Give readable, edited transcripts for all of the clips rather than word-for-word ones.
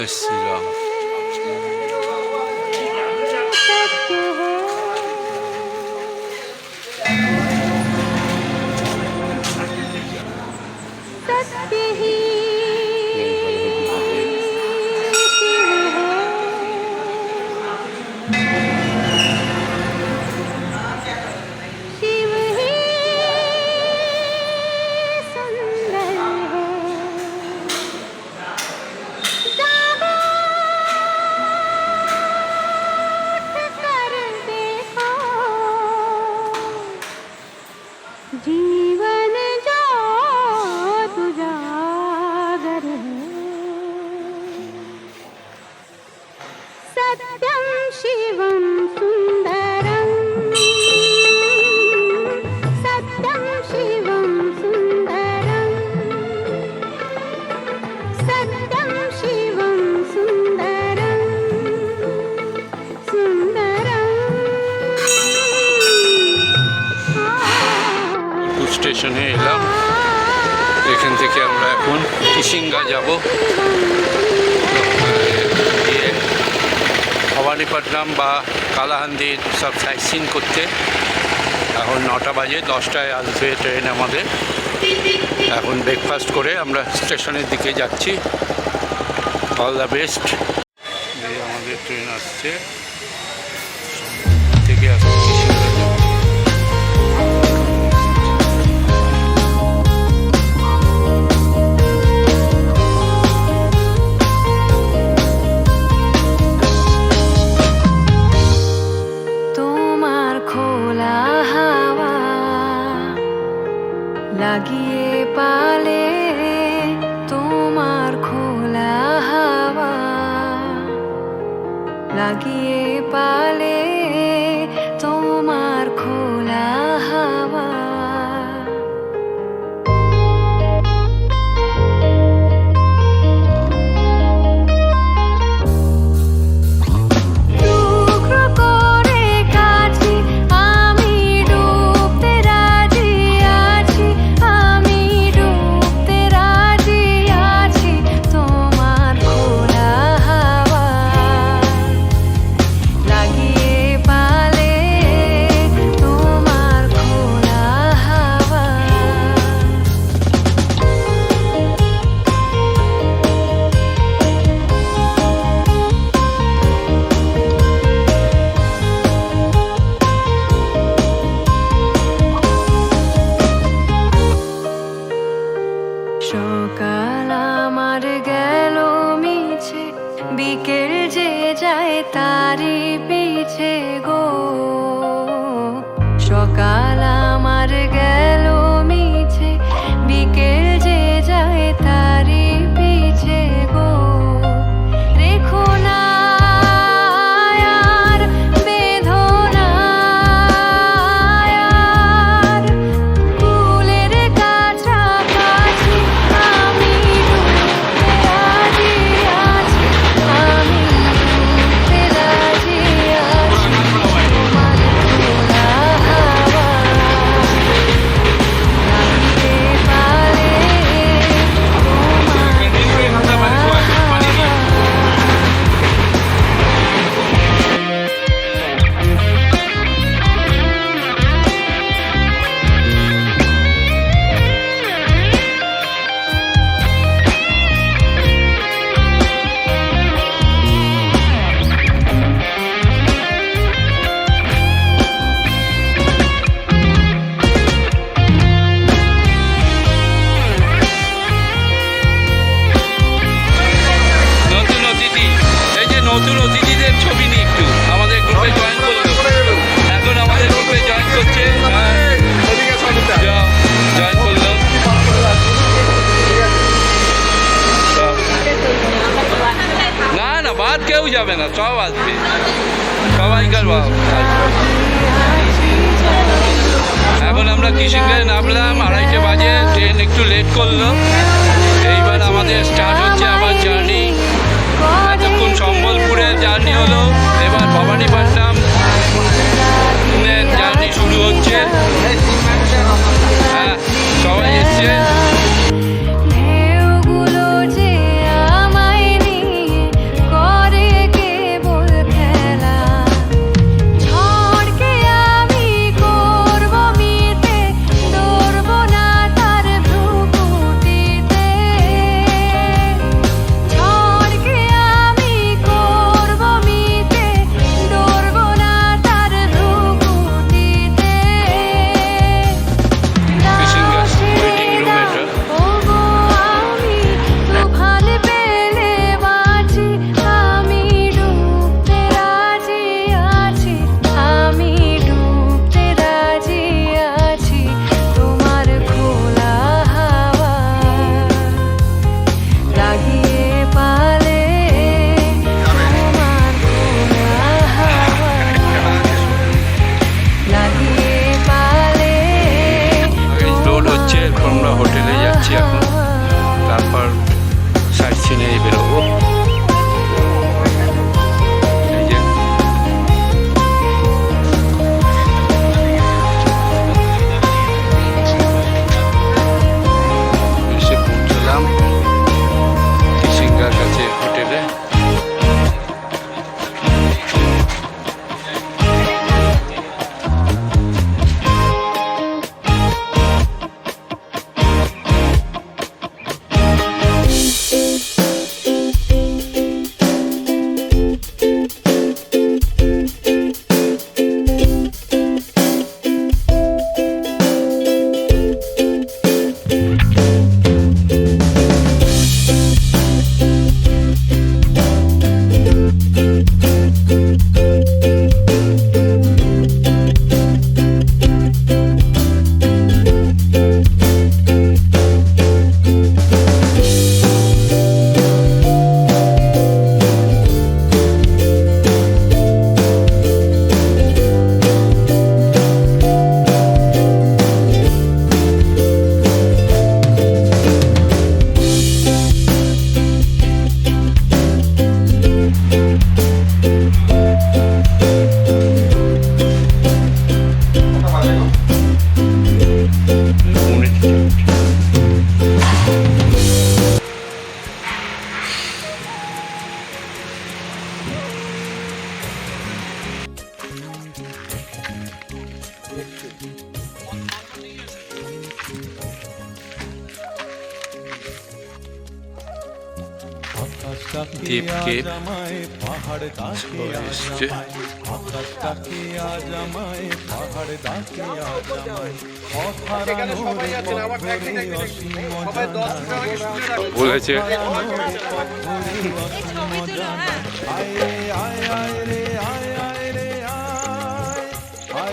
জয় শ্রীরাম। जीवन जो तुजागर सत्यम शिवम सुंदरम सत्यम शिवम सुंदरम सत्यम शिवम सुंदरम सुंदरम। স্টেশনে এলাম, এখান থেকে আমরা এখন কিষিঙ্গা যাব, গিয়ে ভবানীপট্টনম বা কালাহান্দির সব সাইট সিন করতে। এখন 9টা বাজে, 10টায় আসবে ট্রেন আমাদের। এখন ব্রেকফাস্ট করে আমরা স্টেশনের দিকে যাচ্ছি। All the best. এই আমাদের ট্রেন আসছে থেকে এখন কিষিঙ্গা যাব। লাগিয়ে পালে তোমার খোলা হাওয়া, লাগিয়ে পালে তোমার খোলা হাওয়া। সকাল আমার গেল মিছে, বিকেল যে যায় তারি পিছে গো। সকাল আমার গেল মিছে, বিকেল যে যায় তারি পিছে গো। রেখো না আর বেঁধো না আর, কুলের কাছাকাছি আমি ডুবতে রাজি আছি, আমি ডুবতে রাজি আছি। তোমার খোলা হাওয়া লাগিয়ে পালে তোমার খোলা নতুন অতিথি, এই যে নতুন অতিথিদের ছবি নিয়ে একটু আমাদের গ্রুপে জয়েন করলো, এখন আমাদের গ্রুপে জয়েন করছে। জয়েন করলো। না না, বাদ কেউ যাবে না, সব আসবে, সবাইকার বাদ। এখন আমরা কিষিঙ্গায় নামলাম, 2:30 বাজে, ট্রেন একটু লেট করলো। এইবার আমাদের স্টার্ট হচ্ছে আবার জার্নি। এতক্ষণ সম্বলপুরের জার্নি হলো, এবার ভবানীপট্টনম জার্নি শুরু হচ্ছে। হ্যাঁ, সবাই এসছে। ঢেউগুলো যে আমায় নিয়ে যাচ্ছি এখন, তারপর সাইড সিনে বেরোবো। এই যে এসে পৌঁছলাম কিসিঙ্গার কাছে হোটেলে। দ্বীপকে এসছে। বলেছে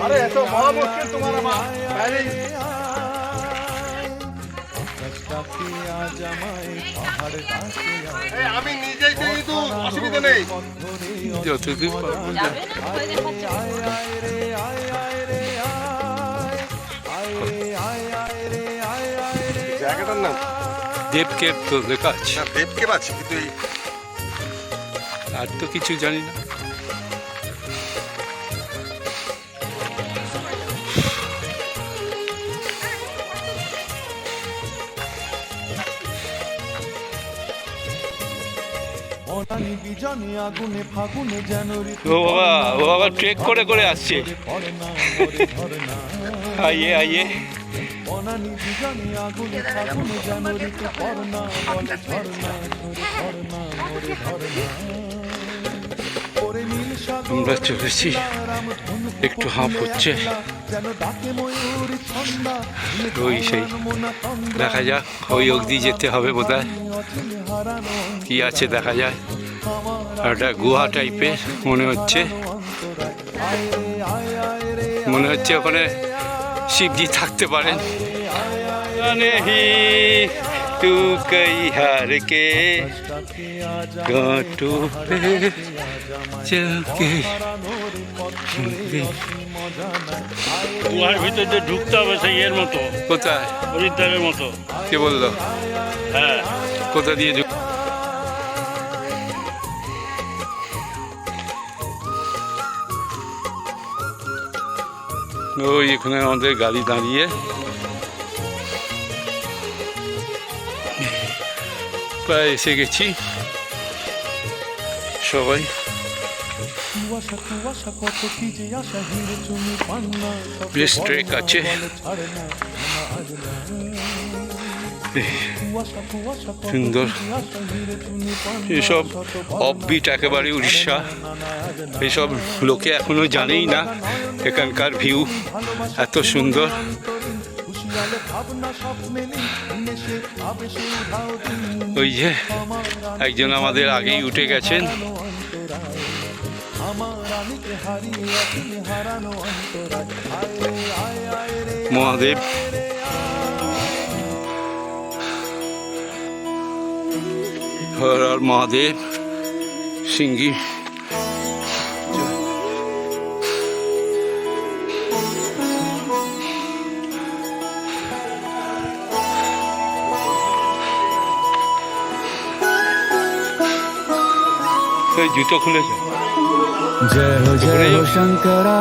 अरे ऐसा बहुत मुश्किल तुम्हारा माँ पहले ही আমি নিজেই কিন্তু অসুবিধা নেই যতদূর পারবো যা। জায়গাটার নাম দেবকে তো লেখা আছে, না দেবকে আছে কিন্তু এই আর তো কিছু জানি না। ও বাবা, ও বাবা ট্রেক করে করে আসছে। আইয়ে আইয়ে আমরা চলেছি, একটু হাঁপ হচ্ছে। ওই সেই দেখা যাক, ওই অবধি যেতে হবে বোধহয়, কি আছে দেখা যায়। একটা গুহা টাইপের মনে হচ্ছে, মনে হচ্ছে ওখানে শিবজি থাকতে পারেন। तू कई हार के घाटों पे चल के গুহার ভিতরে ঢুকতে হবে সেই এর মতো, কোথায় হরিদ্বারের মতো। কে বললো? হ্যাঁ, কোথা দিয়ে ওই এখানে আমাদের গাড়ি দাঁড়িয়ে, প্রায় এসে গেছি সবাই। বেশ ট্রেক আছে, সুন্দর। এসব অফবিট একেবারে উড়িষ্যা, এসব লোকে এখনো জানেই না এখানকার ভিউ এত সুন্দর। ওই যে একজন আমাদের আগেই উঠে গেছেন, মহাদেব। হর হর মহাদেব সিংহি। এই জুতো খুলেছে जय हो शंकरा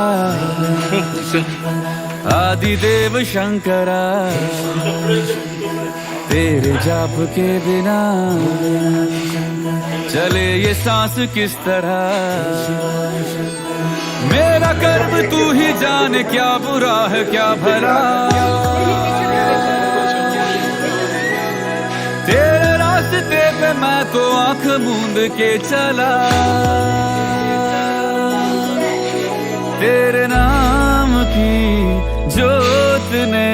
आदिदेव शंकरा तेरे जाप के बिना चले ये सांस किस तरह मेरा कर्म तू ही जाने क्या बुरा है क्या भला तेरे रास्ते पे मैं तो आंख मूंद के चला तेरे नाम की जोत ने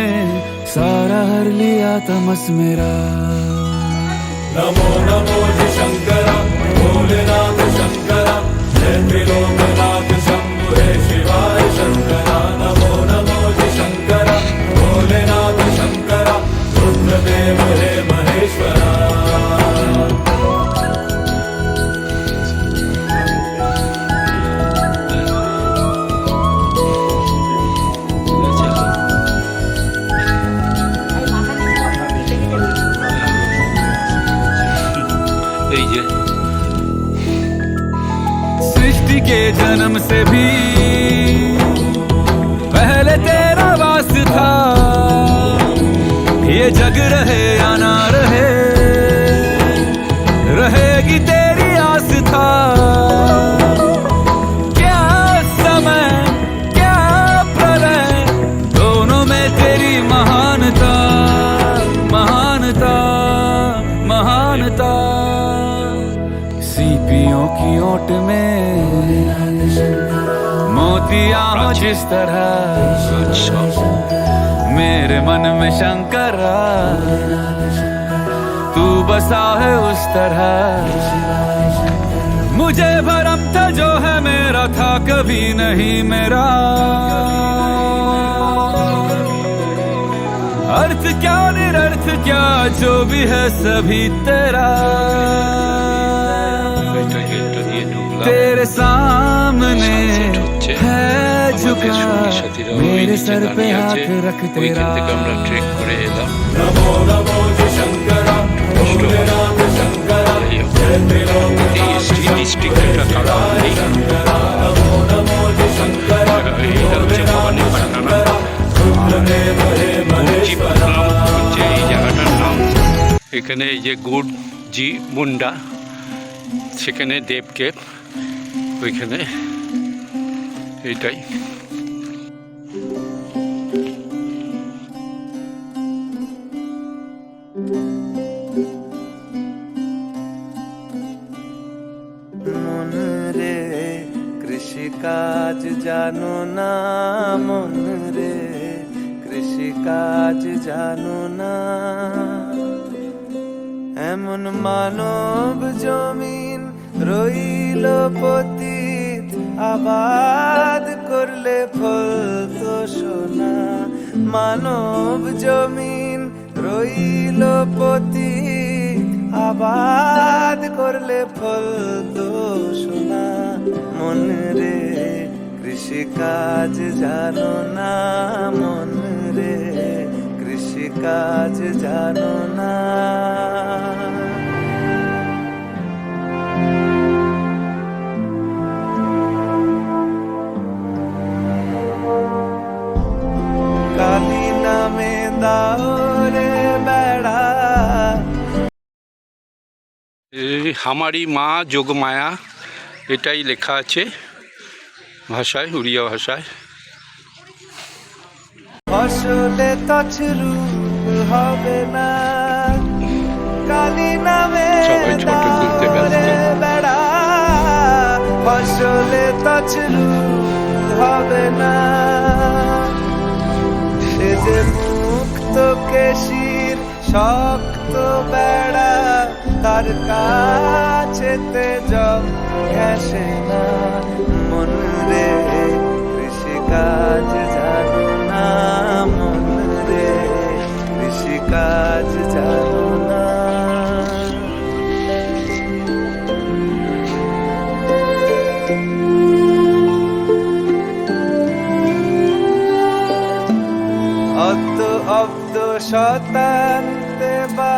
सारा हर लिया तमस मेरा नमो नमो जी शंकरा भोलेनाथ शंकरा जय त्रिलोकनाथ शंभु हे शिवाय शंकरा नमो नमो जी शंकरा भोलेनाथ शंकरा रुद्रदेव हे महेश्वरा এই যে सृष्टि के जन्म से भी पहले तेरा वास था ये जग रहे या ना रहे रहेगी तेरी आस था क्या समय क्या प्रलय दोनों में तेरी महानता महानता महानता सीपियों की ओट में मोतियां हो जिस तरह मेरे मन में शंकरा तू बसा है उस तरह मुझे भरम था जो है मेरा था कभी नहीं मेरा अर्थ क्या निरर्थ क्या जो भी है सभी तेरा तेरे सामने है झुका मेरे सर पे हाथ रख तेरा আমরা ট্রেক করে এলাম नमो नमो जी शंकरा भोलेनाथ शंकरा ডিস্ট্রিক্টটা কালাহান্দি नमो नमो जी शंकरा এটা হচ্ছে ভবানীপাটনা रुद्रदेव हे महेश्वरा হচ্ছে এই জায়গাটার নাম এখানে এই যে গুড জি মুন্ডা সেখানে দেব কেভ ওইখানে এইটাই মন রে কৃষি কাজ জানো না মন রে কৃষি কাজ জানো না এমন মানব জমিন রইল পতিত আবাদ করলে ফল তো সোনা মানব জমিন রইল পতিত আবাদ করলে ফল তো সোনা মন রে কৃষি কাজ জানো না মন রে কৃষি কাজ জানো না কালী নামে দাও রে বেড়া এই হামারি মা যোগমায়া এটাই লেখা আছে ভাষায় উড়িয়া ভাষায় ফসলে তছরু হবে না কালী নামে সবাই ছোট তুলতে ব্যস্ত। দাও রে বেড়া ফসলে তছরু হবে না সে যে মুক্ত কেশির শক্ত বেড়া তার কাছেতে জল ঘেঁষে না মন রে কৃষি কাজ জানো না মন রে কৃষি কাজ জানো না অদ্য অব্দ শতান্তে বা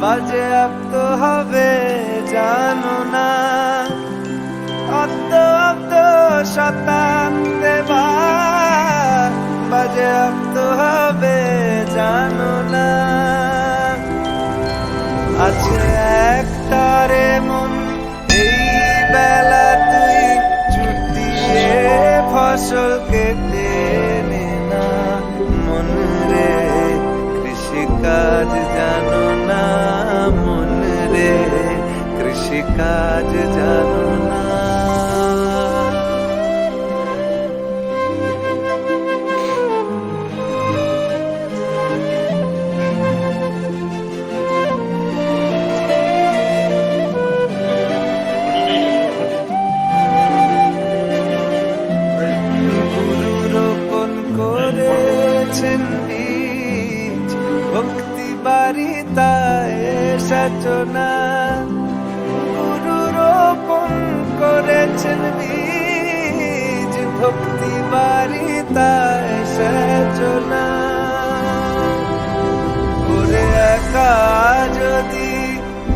বাজে আপ্ত হবে জানো না শতাব্দে বাজেয়াপ্ত হবে জানো না। আছে একটারে মন এই বেলা তুই চুটিয়ে ফসল কেটে নে না। মন রে কৃষিকাজ জানো না, মন রে কৃষিকাজ জানো না। ভক্তি বারিতায় সচনা, গুরু রোপণ করেছেন বীজ ভক্তি বারিতায় সচনা। ওরে একা যদি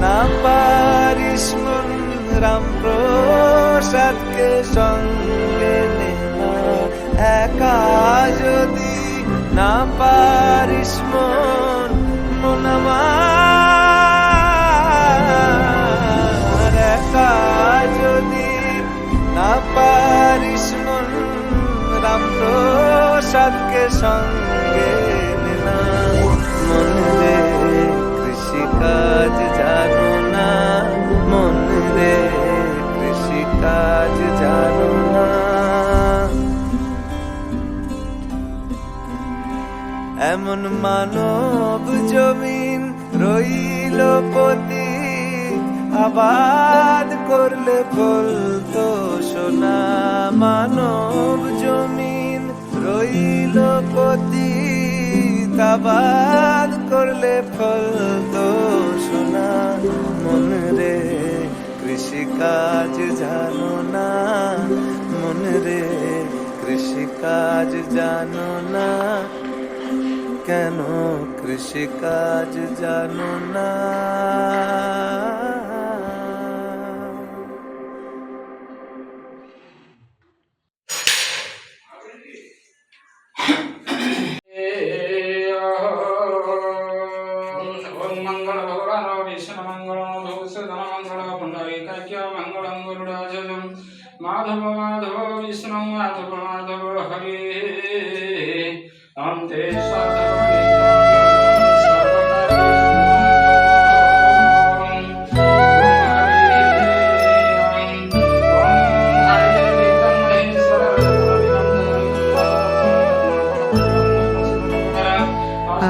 না পারিস মন রাম প্রসাদকে সঙ্গে নেনা। একা যদি না পারিস মন আমার, একা যদি না পারিস মন রাম প্রসাদকে সঙ্গে না। মন রে কৃষিকাজ জানো না, মন রে কৃষিকাজ জানো না। এমন মানব জমিন রইল পতি, আবাদ করলে ফলতো সোনা। মানব জমিন রইল পতি, আবাদ করলে ফলতো সোনা। মন রে কৃষিকাজ জানো না, মন রে কৃষিকাজ জানো না। কেন কৃষিকাজ জানো না? মঙ্গল ভগবান বিষ্ণু মঙ্গল ভূষণ মঙ্গল পুণ্ডরীকাক্ষ মঙ্গলং গরুড়াধ্বজং। মাধব মাধব বিষ্ণু মাধব মাধব হরে অন্তে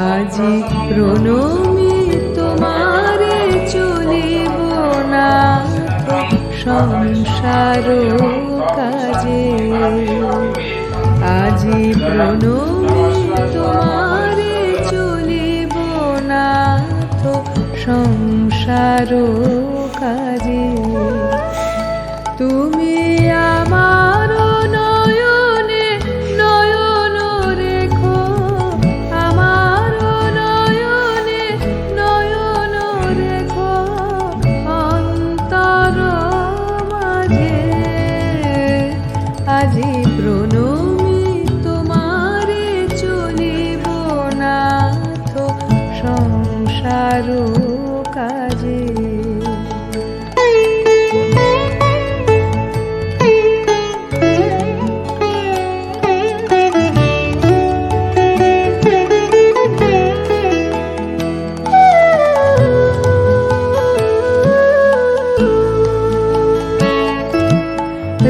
আজি প্রণমি তোমারে চলিব না সংসার কাজে। আজি প্রণমি তোমারে চলিব না সংসার কাজে। তুমি আমার নয়নে নয়ন রেখো, আমার নয়নে নয়ন রেখো অন্তর মাঝে। আজি প্রণমি তোমারে চলিব না সংসার কাজে।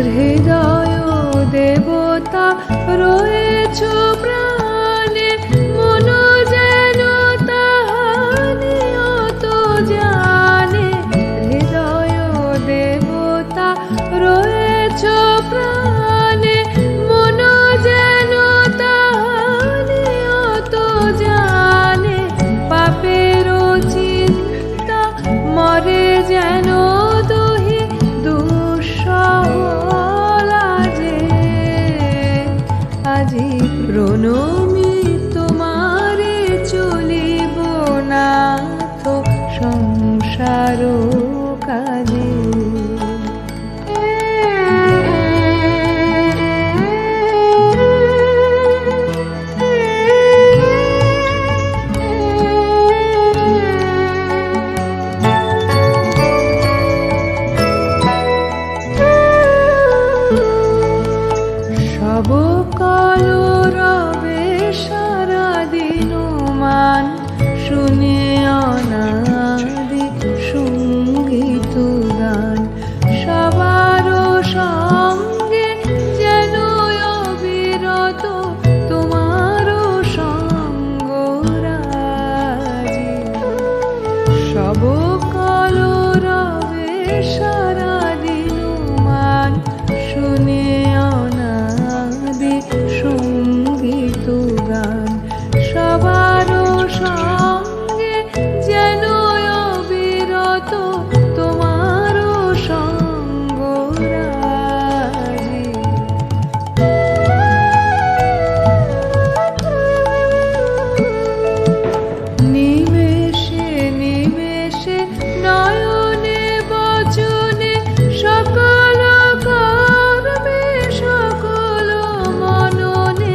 হৃদয় দেবতা রয়েছ প্রাণে, মন যেন তাহা নিয়ত জানে। হৃদয় দেবতা রয়েছ প্রাণে, মন যেন তাহা নিয়ত জানে। পাপের চিন্তা মরে যেন দহি দুঃসহ লাজে। আজি প্রণমি তোমারে চলিব না সংসার কাজে। তব কলরবে সারা দিনুমান শুনে অনাদি সঙ্গীত গান সবার সঙ্গে যেন অবিরত তোমার সঙ্গ রাজি। নিমেষে নিমেষে নয়নে বচনে সকল কর্মে সকল মননে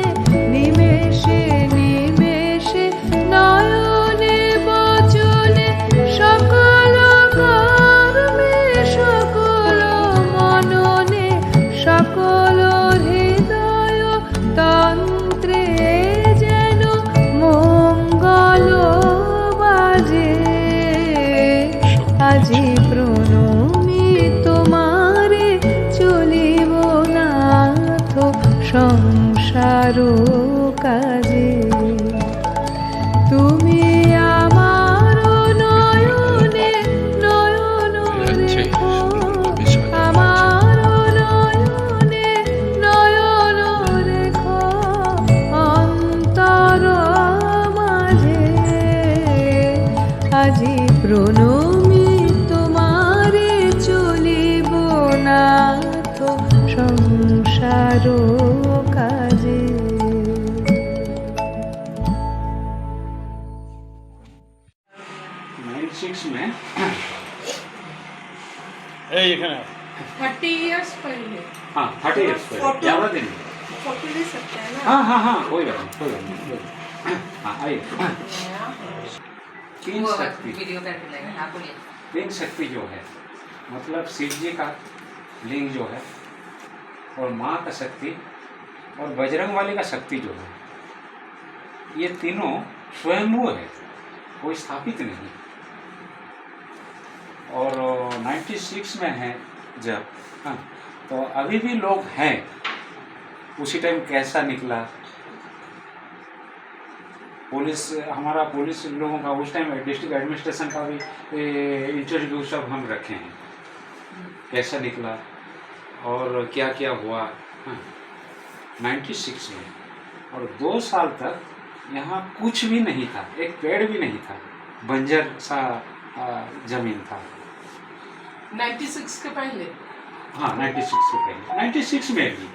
নিমেষে নিমেষে নয়নে বচনে সকল কর্মে সকল মননে সকল হৃদয় তন্ত্রে যেন মঙ্গল বাজে। আজি প্রণমি তোমারে চলিব নাথ সংসার কাজে। তুমি আমার নয়নে নয়ন রেখো, আমার নয়নে নয়ন রেখো অন্তর মাঝে। আজি প্রণমি তোমারে চলিব নাথ সংসার কাজে। 96 में এই এখানে 30 years पहले हाँ 30 इयर्स फोटो- याद दिन फोटो ले सकते हैं ना। हाँ हाँ हाँ कोई बात नहीं कोई बात नहीं हाँ आइए तीन शक्ति वीडियो करके लेगा आप बोलिए। तीन शक्ति जो है मतलब शिव जी का लिंग जो है और माँ का शक्ति और बजरंग वाली का शक्ति जो है ये तीनों स्वयंभू है, कोई स्थापित नहीं। और 96 में है जब हाँ तो अभी भी लोग हैं। उसी टाइम कैसा निकला पुलिस हमारा पुलिस लोगों का उस टाइम डिस्ट्रिक्ट एडमिनिस्ट्रेशन का भी इंटरव्यू सब हम रखे हैं, कैसा निकला और क्या क्या हुआ हाँ 96 में। और 2 साल तक यहाँ कुछ भी नहीं था, एक पेड़ भी नहीं था, बंजर सा जमीन था। 96 के पहले हाँ 96 के पहले 96 में भी